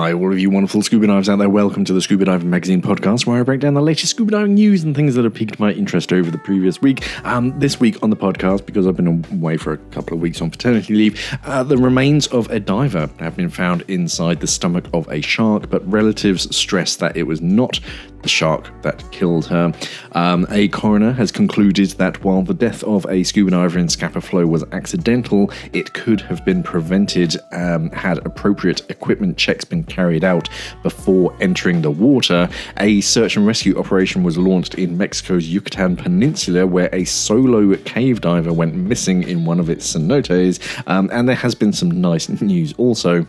Hi, all of you wonderful scuba divers out there. Welcome to the Scuba Diving Magazine podcast, where I break down the latest scuba diving news and things that have piqued my interest over the previous week. This week on the podcast, because I've been away for a couple of weeks on paternity leave, the remains of a diver have been found inside the stomach of a shark, but relatives stress that it was not the shark that killed her. A coroner has concluded that while the death of a scuba diver in Scapa Flow was accidental, it could have been prevented had appropriate equipment checks been carried out before entering the water. A search and rescue operation was launched in Mexico's Yucatan Peninsula, where a solo cave diver went missing in one of its cenotes, and there has been some nice news also.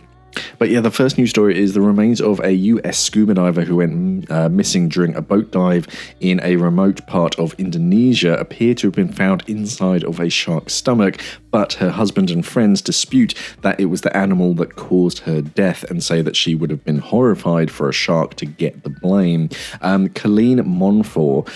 But yeah, the first news story is the remains of a US scuba diver who went missing during a boat dive in a remote part of Indonesia appear to have been found inside of a shark's stomach, but her husband and friends dispute that it was the animal that caused her death and say that she would have been horrified for a shark to get the blame. Colleen Monfort,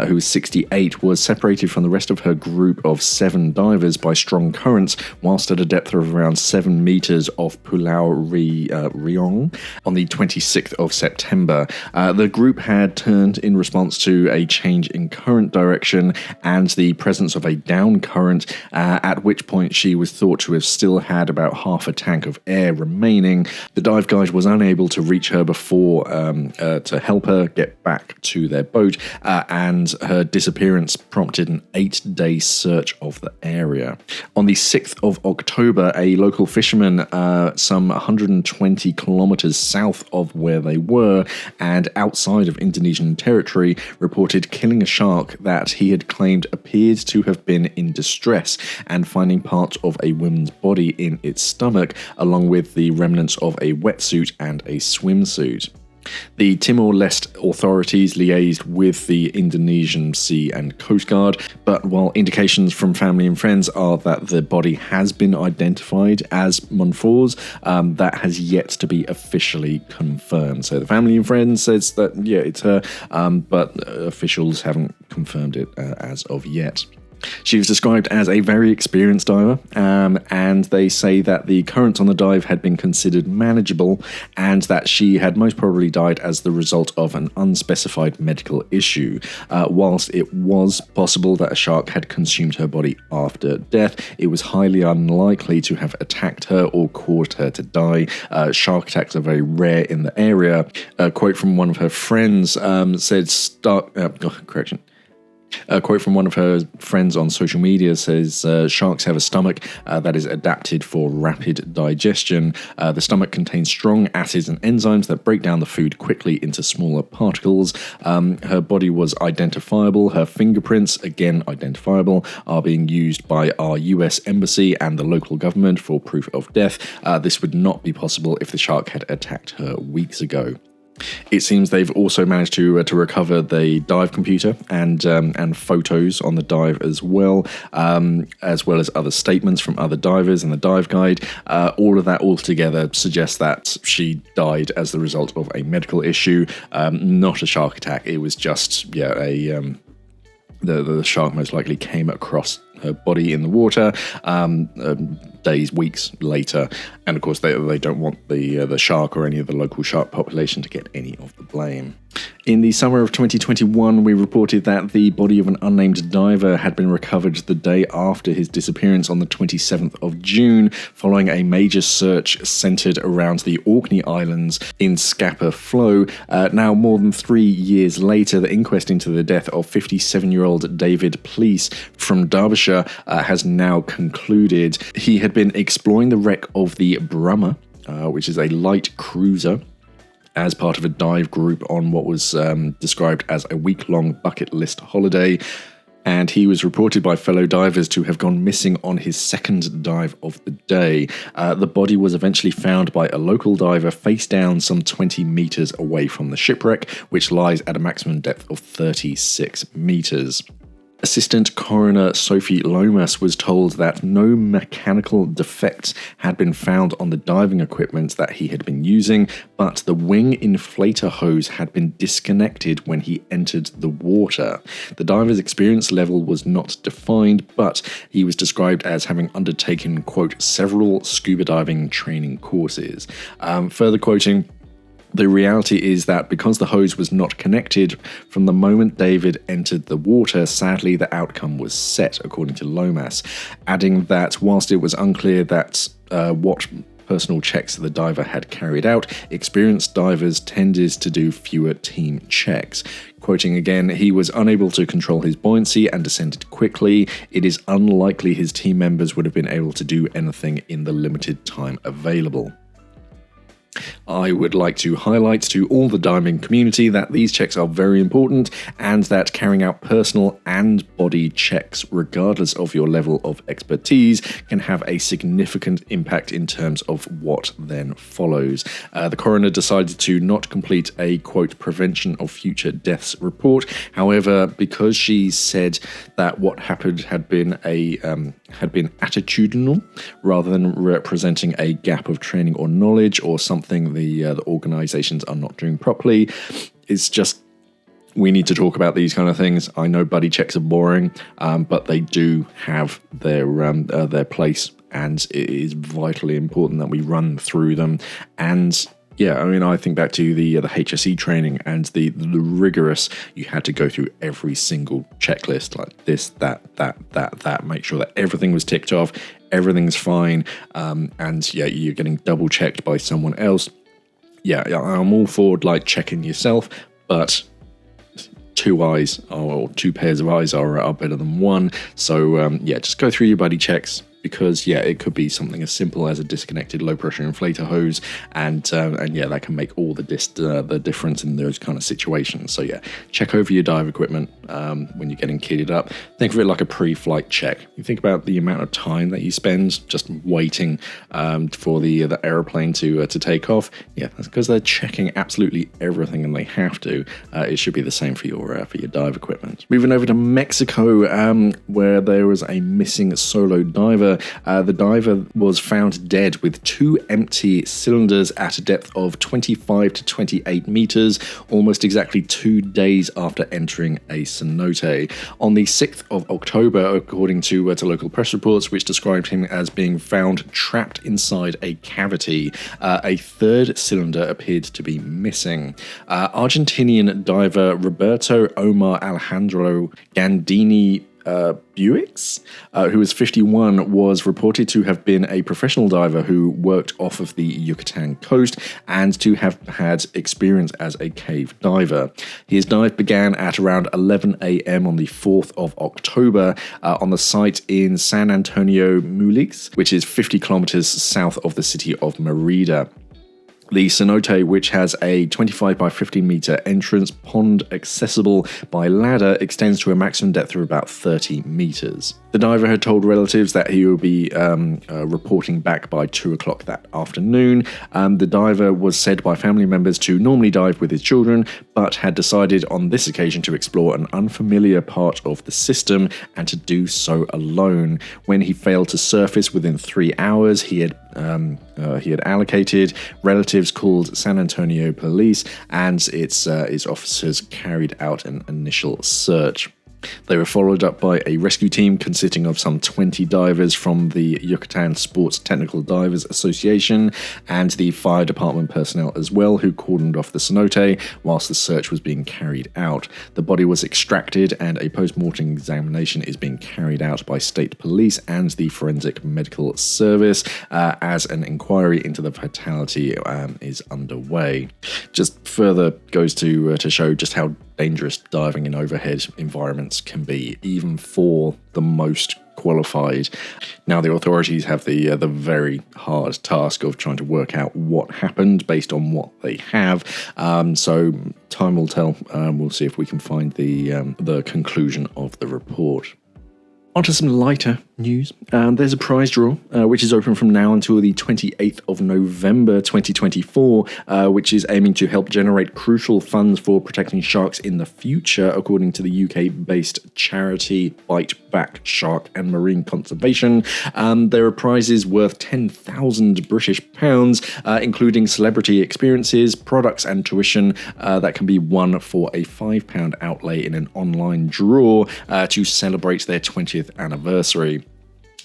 who is 68, was separated from the rest of her group of 7 divers by strong currents whilst at a depth of around 7 meters off Pulau Riong on the 26th of September. The group had turned in response to a change in current direction and the presence of a down current, at which point she was thought to have still had about half a tank of air remaining. The dive guide was unable to reach her before to help her get back to their boat, and her disappearance prompted an 8-day search of the area. On the 6th of October, a local fisherman, some 120 kilometers south of where they were and outside of Indonesian territory, reported killing a shark that he had claimed appeared to have been in distress and finding parts of a woman's body in its stomach, along with the remnants of a wetsuit and a swimsuit. The Timor-Leste authorities liaised with the Indonesian Sea and Coast Guard, but while indications from family and friends are that the body has been identified as Monfort's, that has yet to be officially confirmed. So the family and friends says that, yeah, it's her, but officials haven't confirmed it as of yet. She was described as a very experienced diver, and they say that the currents on the dive had been considered manageable and that she had most probably died as the result of an unspecified medical issue. Whilst it was possible that a shark had consumed her body after death, it was highly unlikely to have attacked her or caused her to die. Shark attacks are very rare in the area. A quote from one of her friends said, A quote from one of her friends on social media says, sharks have a stomach that is adapted for rapid digestion. The stomach contains strong acids and enzymes that break down the food quickly into smaller particles. Her body was identifiable. Her fingerprints, again identifiable, are being used by our US embassy and the local government for proof of death. This would not be possible if the shark had attacked her weeks ago. It seems they've also managed to recover the dive computer and photos on the dive as well as other statements from other divers and the dive guide. All of that altogether suggests that she died as the result of a medical issue, not a shark attack. It was just the shark most likely came across her body in the water days, weeks later, and of course they don't want the shark or any of the local shark population to get any of the blame. In the summer of 2021, we reported that the body of an unnamed diver had been recovered the day after his disappearance on the 27th of June, following a major search centered around the Orkney Islands in Scapa Flow. Now, more than 3 years later, the inquest into the death of 57-year-old David Pleece from Derbyshire has now concluded. He had been exploring the wreck of the Brummer, which is a light cruiser, as part of a dive group on what was described as a week-long bucket list holiday, and he was reported by fellow divers to have gone missing on his second dive of the day. The body was eventually found by a local diver face down some 20 meters away from the shipwreck, which lies at a maximum depth of 36 meters. Assistant Coroner Sophie Lomas was told that no mechanical defects had been found on the diving equipment that he had been using, but the wing inflator hose had been disconnected when he entered the water. The diver's experience level was not defined, but he was described as having undertaken, quote, several scuba diving training courses. Further quoting, The reality is that because the hose was not connected from the moment David entered the water, sadly the outcome was set, according to Lomas, adding that whilst it was unclear that what personal checks the diver had carried out, experienced divers tended to do fewer team checks. Quoting again, he was unable to control his buoyancy and descended quickly. It is unlikely his team members would have been able to do anything in the limited time available. I would like to highlight to all the diving community that these checks are very important and that carrying out personal and body checks, regardless of your level of expertise, can have a significant impact in terms of what then follows. The coroner decided to not complete a, quote, prevention of future deaths report. However, because she said that what happened had been attitudinal rather than representing a gap of training or knowledge or something the organisations are not doing properly. It's just, we need to talk about these kind of things. I know buddy checks are boring, but they do have their place, and it is vitally important that we run through them. And yeah, I mean, I think back to the HSE training and the rigorous, you had to go through every single checklist, like this, that, make sure that everything was ticked off, everything's fine, and yeah, you're getting double checked by someone else. Yeah, I'm all for like checking yourself, but two eyes or two pairs of eyes are better than one. So yeah, just go through your buddy checks. Because yeah, it could be something as simple as a disconnected low pressure inflator hose, and yeah, that can make all the difference in those kind of situations. So yeah, check over your dive equipment when you're getting kitted up. Think of it like a pre-flight check. You think about the amount of time that you spend just waiting for the aeroplane to take off. Yeah, that's because they're checking absolutely everything, and they have to. It should be the same for your dive equipment. Moving over to Mexico, where there was a missing solo diver. The diver was found dead with 2 empty cylinders at a depth of 25 to 28 meters, almost exactly 2 days after entering a cenote. On the 6th of October, according to local press reports, which described him as being found trapped inside a cavity, a 3rd cylinder appeared to be missing. Argentinian diver Roberto Omar Alejandro Gandini Buicks, who was 51, was reported to have been a professional diver who worked off of the Yucatan coast and to have had experience as a cave diver. His dive began at around 11 a.m. on the 4th of October on the site in San Antonio Mulix, which is 50 kilometers south of the city of Merida. The cenote, which has a 25 by 15 meter entrance pond accessible by ladder, extends to a maximum depth of about 30 meters. The diver had told relatives that he would be reporting back by 2 o'clock that afternoon. The diver was said by family members to normally dive with his children, but had decided on this occasion to explore an unfamiliar part of the system and to do so alone. When he failed to surface within 3 hours, he had allocated. Relatives called San Antonio police, and its officers carried out an initial search. They were followed up by a rescue team consisting of some 20 divers from the Yucatan Sports Technical Divers Association and the fire department personnel as well, who cordoned off the cenote whilst the search was being carried out. The body was extracted and a post-mortem examination is being carried out by state police and the forensic medical service as an inquiry into the fatality is underway. Just further goes to show just how dangerous diving in overhead environments can be, even for the most qualified. Now, the authorities have the very hard task of trying to work out what happened based on what they have. So time will tell. We'll see if we can find the conclusion of the report. On to some lighter news. There's a prize draw, which is open from now until the 28th of November 2024, which is aiming to help generate crucial funds for protecting sharks in the future, according to the UK-based charity Bite Back Shark and Marine Conservation. There are prizes worth £10,000 British pounds, including celebrity experiences, products and tuition that can be won for a £5 outlay in an online draw to celebrate their 20th anniversary.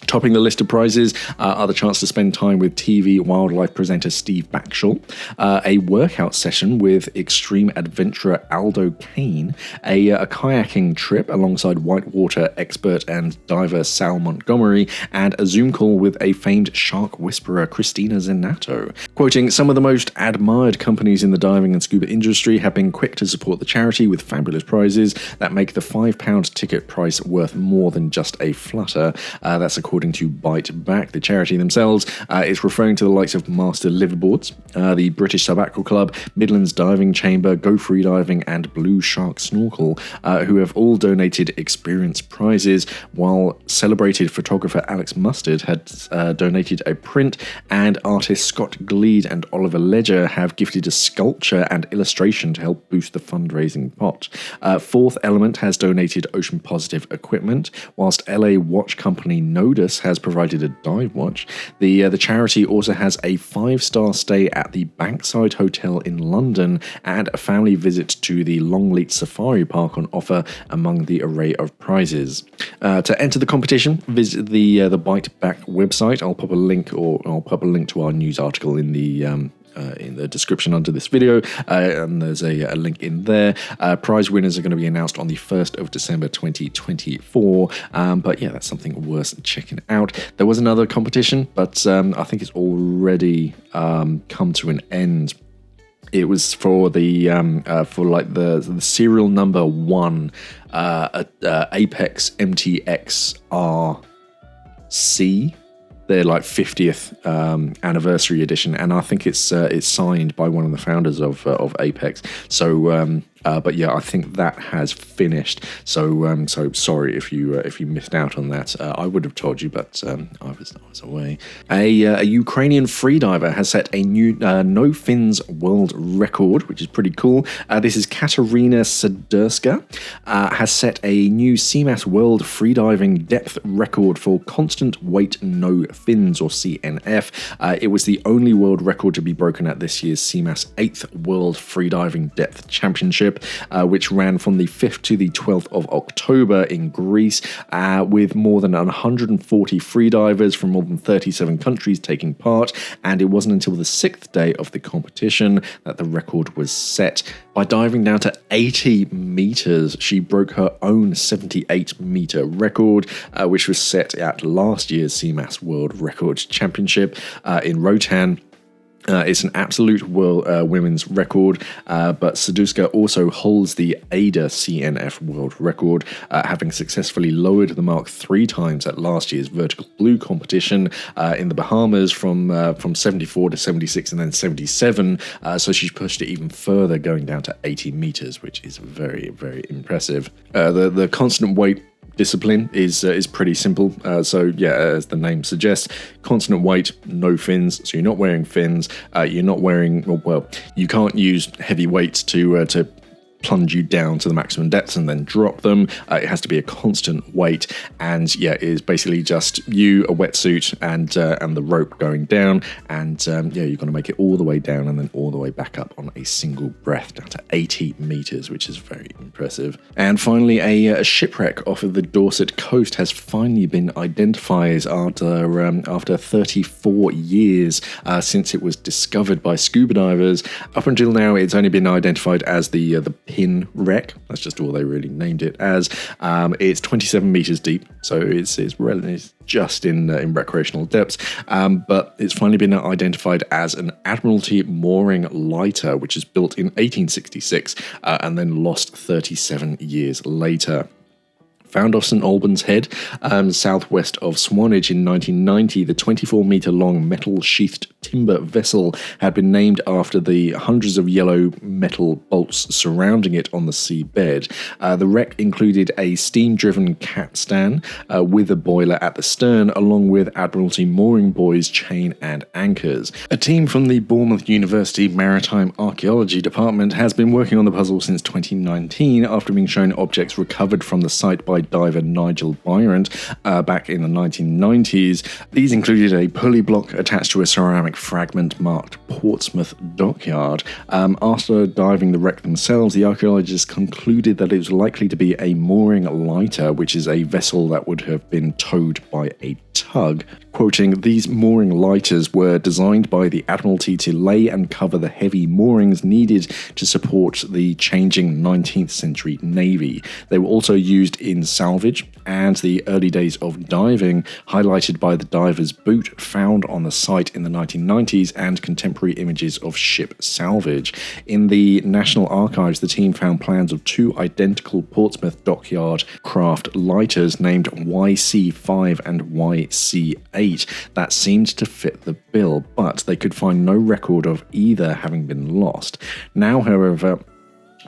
Topping the list of prizes are the chance to spend time with TV wildlife presenter Steve Backshall, a workout session with extreme adventurer Aldo Kane, a kayaking trip alongside whitewater expert and diver Sal Montgomery, and a Zoom call with a famed shark whisperer Christina Zenato. Quoting, "Some of the most admired companies in the diving and scuba industry have been quick to support the charity with fabulous prizes that make the £5 ticket price worth more than just a flutter." That's according to Bite Back, the charity themselves. It's referring to the likes of Master Liverboards, the British Subaquatic Club, Midlands Diving Chamber, Go Freediving, and Blue Shark Snorkel, who have all donated experience prizes, while celebrated photographer Alex Mustard had donated a print, and artists Scott Gleed and Oliver Ledger have gifted a sculpture and illustration to help boost the fundraising pot. Fourth Element has donated ocean positive equipment, whilst LA watch company Nodus has provided a dive watch. The charity also has a 5-star stay at the Bankside Hotel in London and a family visit to the Longleat Safari Park on offer among the array of prizes. To enter the competition, visit the Bite Back website. I'll pop a link to our news article in the description under this video, and there's a link in there. Prize winners are going to be announced on the 1st of December 2024, but yeah, that's something worth checking out. There was another competition, but I think it's already come to an end. It was for the serial number 1 Apex MTX RC. Their 50th anniversary edition, and I think it's signed by one of the founders of Apex. So, but yeah, I think that has finished. So, sorry if you missed out on that. I would have told you, but I was away. A Ukrainian freediver has set a new no fins world record, which is pretty cool. This is Katerina Sadurska, has set a new CMAS world freediving depth record for constant weight no fins, or CNF. It was the only world record to be broken at this year's CMAS 8th World Freediving Depth Championship, which ran from the 5th to the 12th of October in Greece, with more than 140 freedivers from more than 37 countries taking part, and it wasn't until the 6th day of the competition that the record was set. By diving down to 80 meters, she broke her own 78-meter record, which was set at last year's CMAS World Records Championship in Rotan. It's an absolute women's record, but Sadurska also holds the ADA CNF world record, having successfully lowered the mark 3 times at last year's Vertical Blue competition in the Bahamas from 74 to 76 and then 77. So she's pushed it even further, going down to 80 meters, which is very, very impressive. The constant weight discipline is pretty simple. So yeah, as the name suggests, constant weight, no fins. So you're not wearing fins. You're not wearing, well, you can't use heavy weights to plunge you down to the maximum depths and then drop them. It has to be a constant weight, and yeah, it is basically just you, a wetsuit, and the rope going down, and yeah, you're going to make it all the way down and then all the way back up on a single breath down to 80 meters, which is very impressive. And finally, a shipwreck off of the Dorset coast has finally been identified after 34 years since it was discovered by scuba divers. Up until now, it's only been identified as the Pin wreck. That's just all they really named it as. It's 27 meters deep, so it's just in recreational depths, but it's finally been identified as an Admiralty mooring lighter, which is built in 1866 and then lost 37 years later. Found off St Albans Head, southwest of Swanage in 1990, the 24-metre-long metal-sheathed timber vessel had been named after the hundreds of yellow metal bolts surrounding it on the seabed. The wreck included a steam-driven capstan with a boiler at the stern, along with Admiralty mooring buoys, chain and anchors. A team from the Bournemouth University Maritime Archaeology Department has been working on the puzzle since 2019 after being shown objects recovered from the site by by diver Nigel Bryant back in the 1990s. These included a pulley block attached to a ceramic fragment marked Portsmouth Dockyard. After diving the wreck themselves, the archaeologists concluded that it was likely to be a mooring lighter, which is a vessel that would have been towed by a tug. Quoting, "These mooring lighters were designed by the Admiralty to lay and cover the heavy moorings needed to support the changing 19th century Navy. They were also used in salvage and the early days of diving, highlighted by the diver's boot found on the site in the 1990s and contemporary images of ship salvage. In the National Archives, the team found plans of two identical Portsmouth Dockyard craft lighters named YC5 and YC8 that seemed to fit the bill, but they could find no record of either having been lost. Now, however,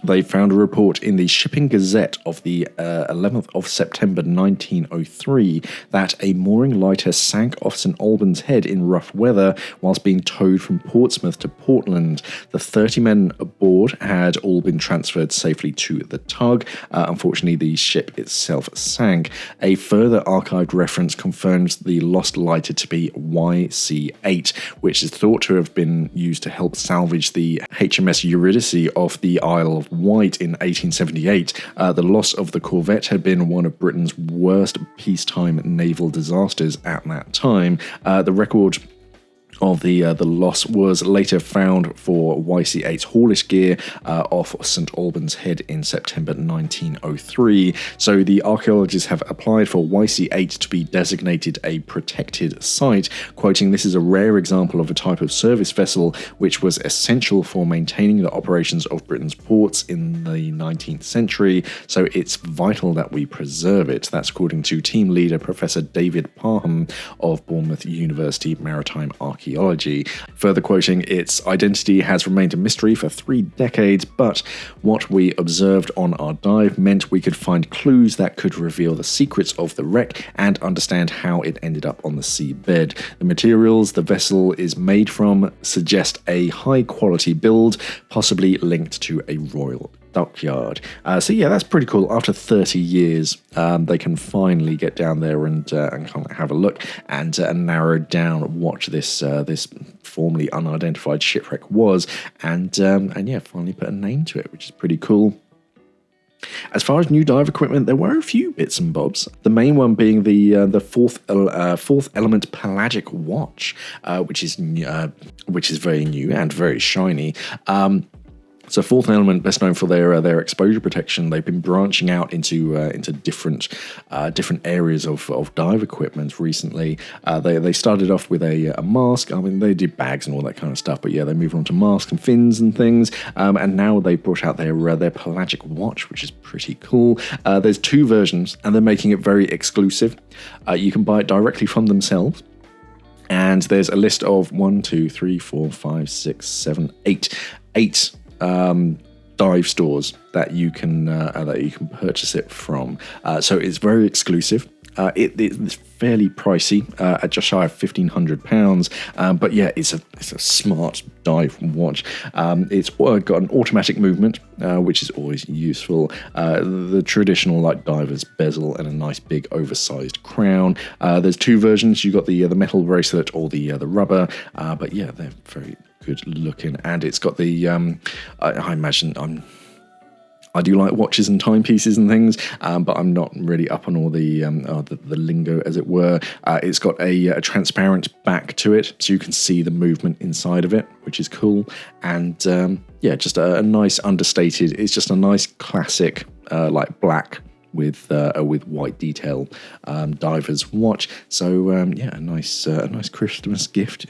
they found a report in the Shipping Gazette of the 11th of September 1903 that a mooring lighter sank off St Albans Head in rough weather whilst being towed from Portsmouth to Portland. The 30 men aboard had all been transferred safely to the tug. Unfortunately, the ship itself sank. A further archived reference confirms the lost lighter to be YC8, which is thought to have been used to help salvage the HMS Eurydice off the Isle of Wight in 1878. The loss of the corvette had been one of Britain's worst peacetime naval disasters at that time. The record of the loss was later found for YC8's haulage gear off St Albans Head in September 1903. So the archaeologists have applied for YC8 to be designated a protected site, quoting, "This is a rare example of a type of service vessel which was essential for maintaining the operations of Britain's ports in the 19th century, so it's vital that we preserve it." That's according to team leader Professor David Parham of Bournemouth University Maritime Archaeology. Further quoting, "Its identity has remained a mystery for 3 decades, but what we observed on our dive meant we could find clues that could reveal the secrets of the wreck and understand how it ended up on the seabed. The materials the vessel is made from suggest a high-quality build, possibly linked to a royal dockyard." So yeah, that's pretty cool. After 30 years, they can finally get down there and kind of have a look and narrow down what this formerly unidentified shipwreck was, and yeah, finally put a name to it, which is pretty cool. As far as new dive equipment, there were a few bits and bobs. The main one being the fourth element pelagic watch, which is very new and very shiny. So Fourth Element, best known for their exposure protection, they've been branching out into different areas of dive equipment recently. They started off with a mask. I mean, they did bags and all that kind of stuff, but yeah, they moved on to masks and fins and things. And now they've brought out their pelagic watch, which is pretty cool. There's 2 versions, and they're making it very exclusive. You can buy it directly from themselves. And there's a list of 1, 2, 3, 4, 5, 6, 7, 8 dive stores that you can purchase it from. So it's very exclusive. It's fairly pricey, at just shy of £1,500. But yeah, it's a smart dive watch. It's got an automatic movement, which is always useful. The traditional like diver's bezel and a nice big oversized crown. There's 2 versions. You got the metal bracelet or the rubber. But yeah, they're very good looking, and it's got the I imagine I do like watches and timepieces and things, but I'm not really up on all the lingo, as it were. It's got a transparent back to it, so you can see the movement inside of it, which is cool. And yeah, just a nice understated. It's just a nice classic like black with white detail diver's watch. So yeah, a nice Christmas gift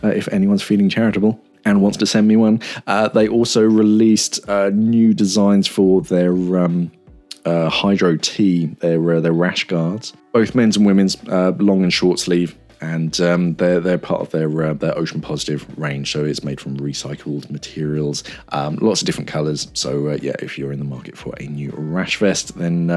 if anyone's feeling charitable and wants to send me one. They also released new designs for their Hydro T, their rash guards, both men's and women's, long and short sleeve. And they're part of their Ocean Positive range, so it's made from recycled materials, lots of different colours. So yeah, if you're in the market for a new rash vest, then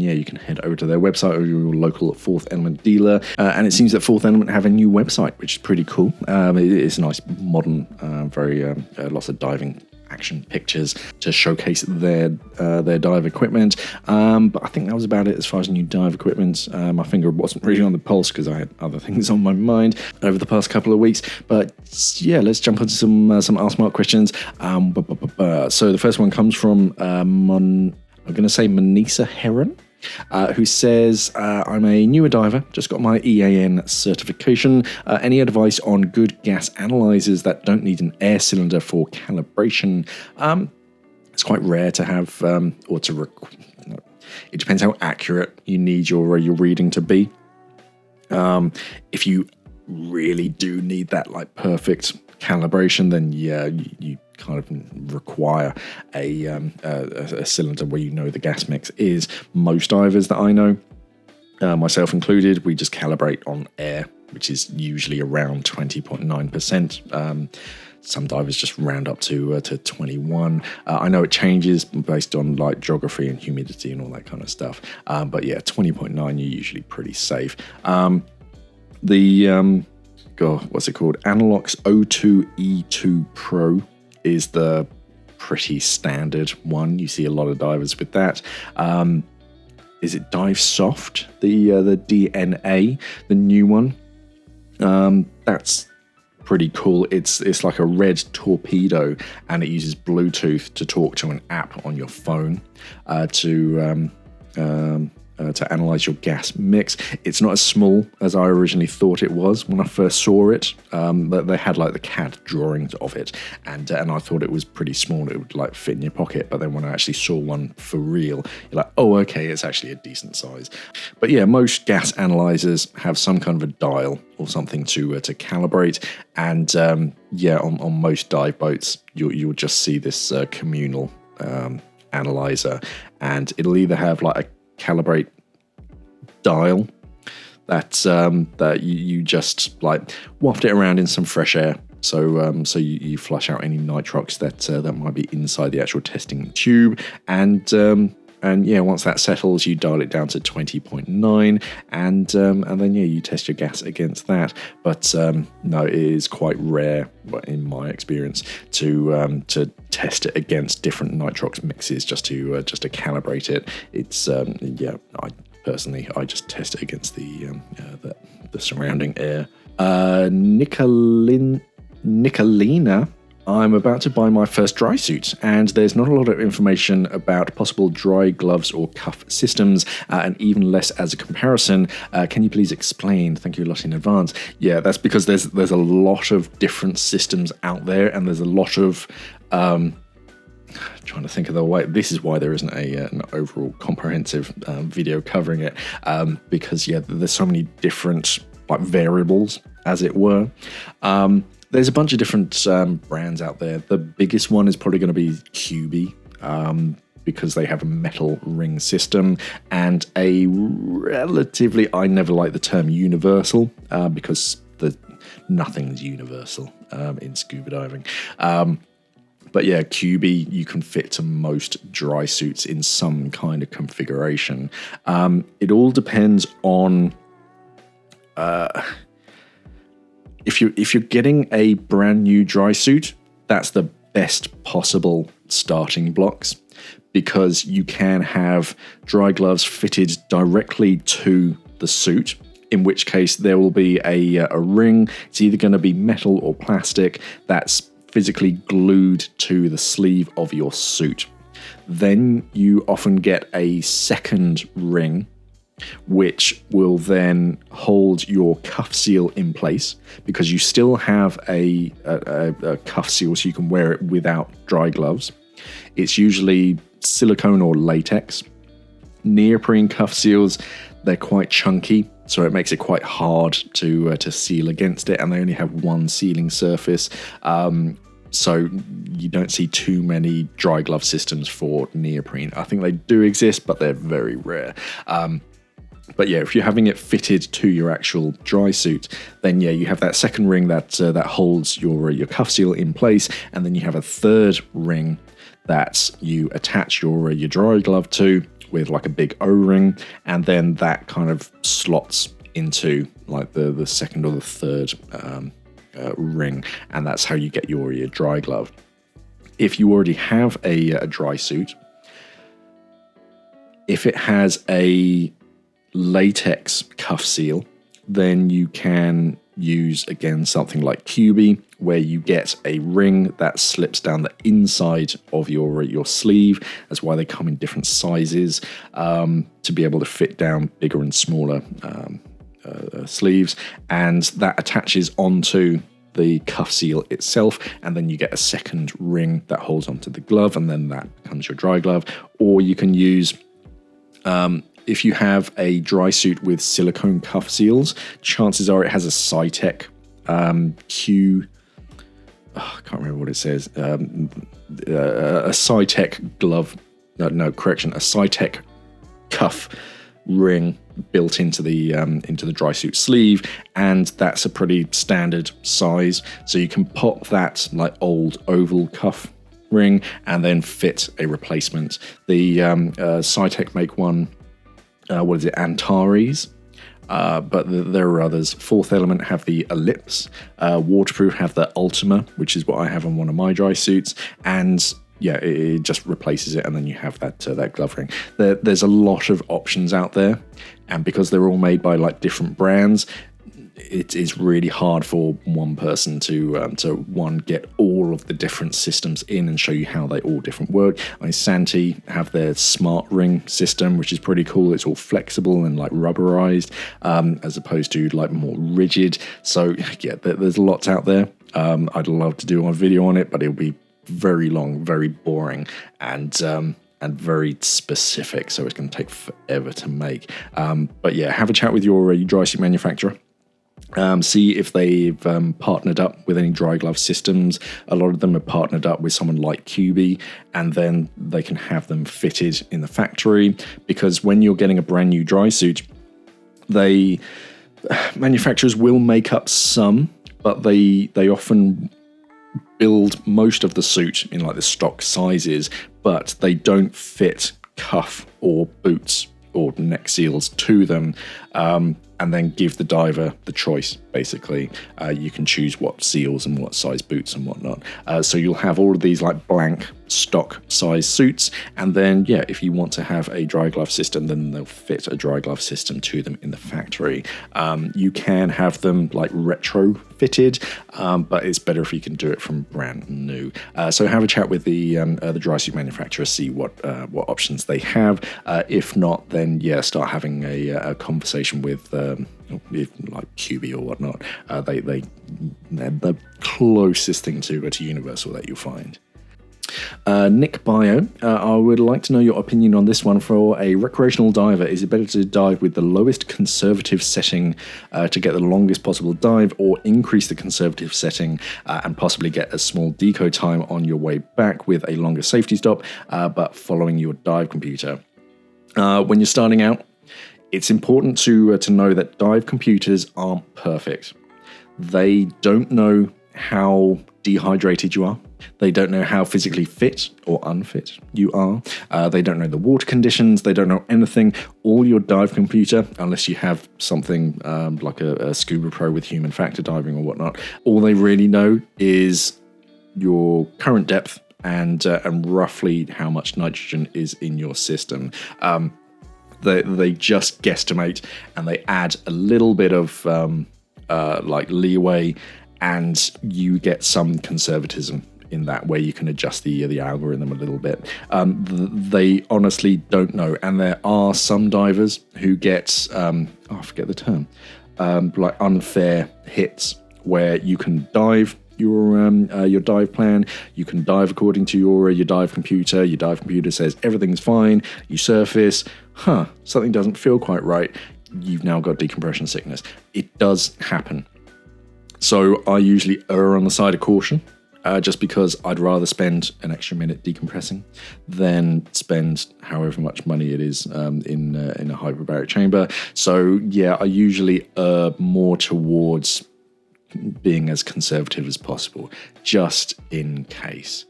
yeah, you can head over to their website or your local Fourth Element dealer. And it seems that Fourth Element have a new website, which is pretty cool. It's a nice, modern, very lots of diving action pictures to showcase their dive equipment. But I think that was about it as far as new dive equipment. My finger wasn't really on the pulse because I had other things on my mind over the past couple of weeks. But yeah, let's jump into some Ask Mark questions. So the first one comes from I'm going to say Manisa Heron. Who says, I'm a newer diver, just got my EAN certification. Any advice on good gas analyzers that don't need an air cylinder for calibration? It's quite rare to have, it depends how accurate you need your reading to be. If you really do need that like perfect calibration, then yeah, you kind of require a cylinder where you know the gas mix is. Most divers that I know, myself included, we just calibrate on air, which is usually around 20.9%. Some divers just round up to 21. I know it changes based on like geography and humidity and all that kind of stuff. But yeah, 20.9, you're usually pretty safe. What's it called? Analox O2E2 Pro is the pretty standard one. You see a lot of divers with that. Is it Dive Soft? The DNA, the new one. That's pretty cool. It's like a red torpedo, and it uses Bluetooth to talk to an app on your phone to analyze your gas mix. It's not as small as I originally thought it was when I first saw it. They had like the CAD drawings of it, and I thought it was pretty small. It would like fit in your pocket. But then when I actually saw one for real, you're like, oh, okay, it's actually a decent size. But yeah, most gas analyzers have some kind of a dial or something to calibrate. And on most dive boats, you'll just see this communal analyzer, and it'll either have like a calibrate dial that you just like waft it around in some fresh air, so you flush out any nitrox that might be inside the actual testing tube, and once that settles, you dial it down to 20.9, and then you test your gas against that. But no, it is quite rare, in my experience, to test it against different nitrox mixes just to calibrate it. It's I personally just test it against the surrounding air. Nicolina. I'm about to buy my first dry suit, and there's not a lot of information about possible dry gloves or cuff systems, and even less as a comparison. Can you please explain? Thank you a lot in advance. Yeah, that's because there's a lot of different systems out there, and there's a lot of trying to think of the way. This is why there isn't an overall comprehensive video covering it, because there's so many different like variables, as it were. There's a bunch of different brands out there. The biggest one is probably going to be SCUBA, because they have a metal ring system and a relatively, I never like the term universal, because nothing's universal in scuba diving. But yeah, SCUBA, you can fit to most dry suits in some kind of configuration. It all depends on... If you're getting a brand new dry suit, that's the best possible starting blocks, because you can have dry gloves fitted directly to the suit, in which case there will be a ring. It's either going to be metal or plastic that's physically glued to the sleeve of your suit. Then you often get a second ring, which will then hold your cuff seal in place, because you still have a cuff seal so you can wear it without dry gloves. It's usually silicone or latex. Neoprene cuff seals, they're quite chunky, so it makes it quite hard to seal against it, and they only have one sealing surface. So you don't see too many dry glove systems for neoprene. I think they do exist, but they're very rare. But yeah, if you're having it fitted to your actual dry suit, then yeah, you have that second ring that holds your cuff seal in place, and then you have a third ring that you attach your dry glove to with like a big O-ring, and then that kind of slots into like the second or the third ring, and that's how you get your dry glove. if you already have a dry suit, if it has a latex cuff seal, then you can use, again, something like SCUBA, where you get a ring that slips down the inside of your sleeve. That's why they come in different sizes, to be able to fit down bigger and smaller sleeves, and that attaches onto the cuff seal itself, and then you get a second ring that holds onto the glove, and then that becomes your dry glove. Or you can use, if you have a dry suit with silicone cuff seals, chances are it has a Cytec Q. I can't remember what it says. A Cytec glove. A Cytec cuff ring built into the dry suit sleeve, and that's a pretty standard size. So you can pop that like old oval cuff ring and then fit a replacement. The Cytec make one. Antares, but there are others. Fourth Element have the Ellipse. Waterproof have the Ultima, which is what I have on one of my dry suits, and yeah, it just replaces it, and then you have that glove ring. There's a lot of options out there, and because they're all made by like different brands, it is really hard for one person to get all of the different systems in and show you how they all different work. Santi have their smart ring system, which is pretty cool. It's all flexible and like rubberized, as opposed to like more rigid. So yeah, there's lots out there. I'd love to do a video on it, but it'll be very long, very boring, and very specific, so it's going to take forever to make. But yeah, have a chat with your dry suit manufacturer. See if they've partnered up with any dry glove systems. A lot of them are partnered up with someone like SCUBA, and then they can have them fitted in the factory, because when you're getting a brand new dry suit, manufacturers will make up some, but they often build most of the suit in like the stock sizes, but they don't fit cuff or boots or neck seals to them, and then give the diver the choice, basically. You can choose what seals and what size boots and whatnot. So you'll have all of these like blank stock size suits, and then yeah, if you want to have a dry glove system, then they'll fit a dry glove system to them in the factory. You can have them like retro fitted, but it's better if you can do it from brand new. So have a chat with the dry suit manufacturer, see what options they have. If not, then yeah, start having a conversation with like SCUBA or whatnot. They're the closest thing to universal that you'll find. Nick Bio, I would like to know your opinion on this one. For a recreational diver, is it better to dive with the lowest conservative setting to get the longest possible dive, or increase the conservative setting and possibly get a small deco time on your way back with a longer safety stop, but following your dive computer? When you're starting out, it's important to know that dive computers aren't perfect. They don't know how dehydrated you are. They don't know how physically fit or unfit you are. They don't know the water conditions. They don't know anything. All your dive computer, unless you have something like a Scuba Pro with human factor diving or whatnot, all they really know is your current depth and roughly how much nitrogen is in your system. They just guesstimate, and they add a little bit of like leeway, and you get some conservatism in that, where you can adjust the algorithm a little bit. They honestly don't know, and there are some divers who get I forget the term, like unfair hits, where you can dive your dive plan, you can dive according to your dive computer. Your dive computer says everything's fine. You surface, something doesn't feel quite right. You've now got decompression sickness. It does happen. So I usually err on the side of caution, just because I'd rather spend an extra minute decompressing than spend however much money it is in a hyperbaric chamber. So yeah, I usually err more towards being as conservative as possible, just in case.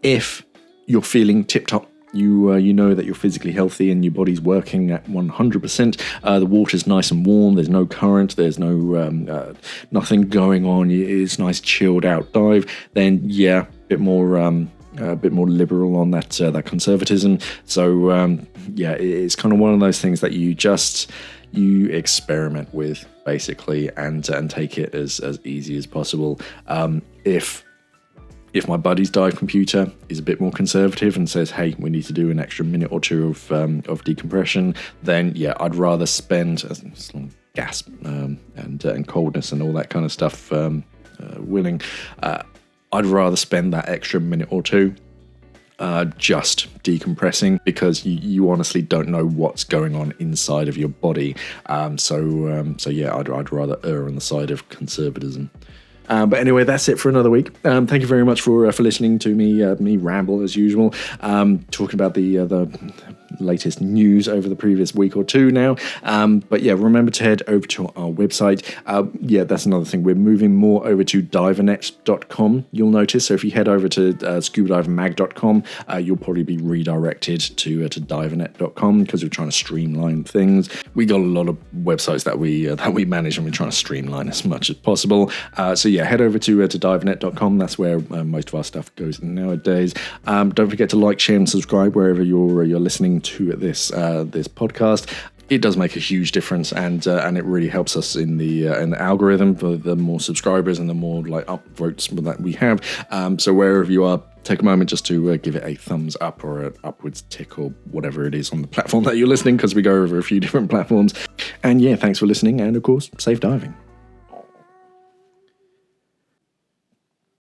If you're feeling tip-top, you know that you're physically healthy and your body's working at 100%, the water's nice and warm, there's no current, there's no nothing going on, it's nice chilled out dive, then yeah, a bit more a bit more liberal on that conservatism. So it's kind of one of those things that you experiment with basically, and take it as easy as possible. If my buddy's dive computer is a bit more conservative and says, hey, we need to do an extra minute or two of decompression, then I'd rather spend gas and coldness and all that kind of stuff willing. I'd rather spend that extra minute or two just decompressing, because you honestly don't know what's going on inside of your body. I'd rather err on the side of conservatism. But anyway, that's it for another week. Thank you very much for listening to me ramble as usual, talking about the latest news over the previous week or two now. But remember to head over to our website. That's another thing. We're moving more over to divernet.com, you'll notice. So if you head over to scubadivemag.com, you'll probably be redirected to divernet.com, because we're trying to streamline things. We got a lot of websites that we manage, and we're trying to streamline as much as possible. Head over to divernet.com. That's where most of our stuff goes nowadays. Don't forget to like, share, and subscribe wherever you're listening to this podcast. It does make a huge difference, and it really helps us in the algorithm for the more subscribers and the more upvotes that we have. So wherever you are, take a moment just to give it a thumbs up or an upwards tick or whatever it is on the platform that you're listening, because we go over a few different platforms. And thanks for listening, and of course, safe diving.